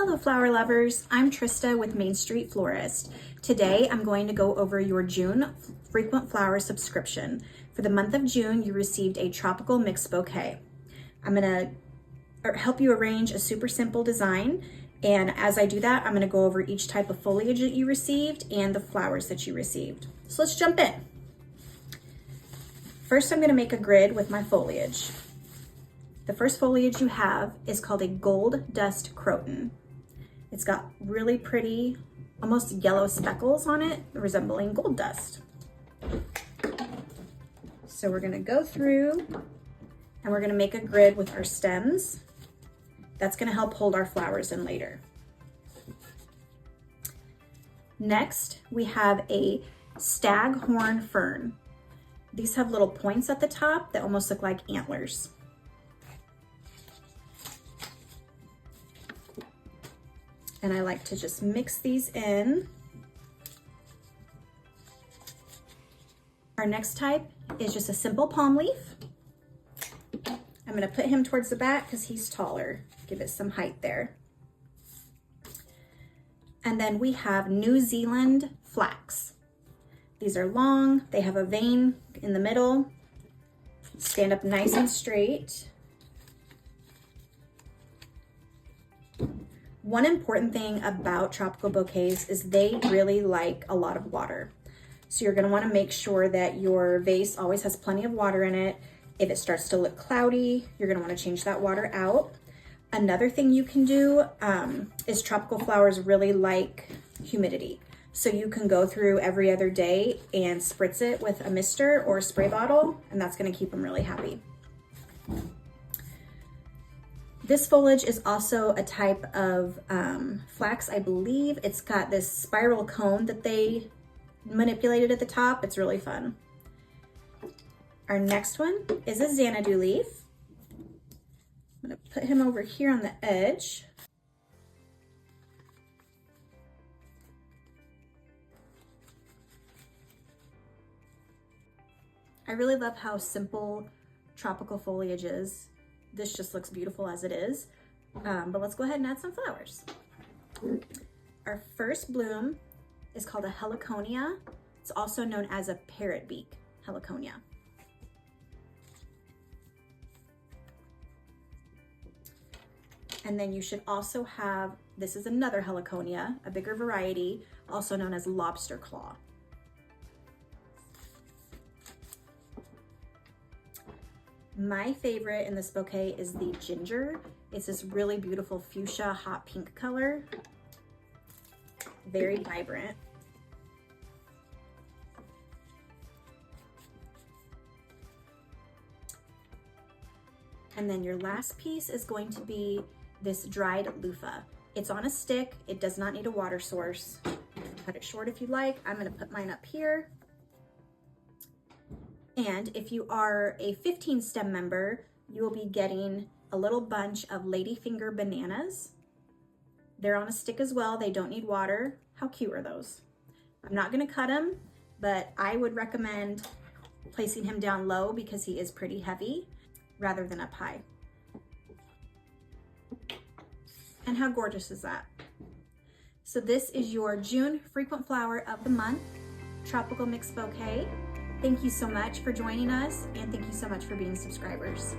Hello flower lovers, I'm Trista with Main Street Florist. Today I'm going to go over your June frequent flower subscription. For the month of June, you received a tropical mixed bouquet. I'm going to help you arrange a super simple design, and as I do that, I'm going to go over each type of foliage that you received and the flowers that you received. So let's jump in. First, I'm going to make a grid with my foliage. The first foliage you have is called a gold dust croton. It's got really pretty, almost yellow speckles on it, resembling gold dust. So we're gonna go through and we're gonna make a grid with our stems. That's gonna help hold our flowers in later. Next, we have a staghorn fern. These have little points at the top that almost look like antlers. And I like to just mix these in. Our next type is just a simple palm leaf. I'm gonna put him towards the back because he's taller, give it some height there. And then we have New Zealand flax. These are long, they have a vein in the middle, stand up nice and straight. One important thing about tropical bouquets is they really like a lot of water. So you're gonna wanna make sure that your vase always has plenty of water in it. If it starts to look cloudy, you're gonna wanna change that water out. Another thing you can do is tropical flowers really like humidity. So you can go through every other day and spritz it with a mister or a spray bottle, and that's gonna keep them really happy. This foliage is also a type of flax, I believe. It's got this spiral cone that they manipulated at the top. It's really fun. Our next one is a Xanadu leaf. I'm gonna put him over here on the edge. I really love how simple tropical foliage is. This just looks beautiful as it is, but let's go ahead and add some flowers. Our first bloom is called a heliconia. It's also known as a parrotbeak heliconia. And then you should also have, this is another heliconia, a bigger variety, also known as lobster claw. My favorite in this bouquet is the ginger. It's this really beautiful fuchsia hot pink color. Very vibrant. And then your last piece is going to be this dried loofah. It's on a stick. It does not need a water source. Cut it short if you like. I'm gonna put mine up here. And if you are a 15 stem member, you will be getting a little bunch of ladyfinger bananas. They're on a stick as well. They don't need water. How cute are those? I'm not gonna cut him, but I would recommend placing him down low because he is pretty heavy rather than up high. And how gorgeous is that? So this is your June frequent flower of the month, Tropical Mixed Bouquet. Thank you so much for joining us, and thank you so much for being subscribers.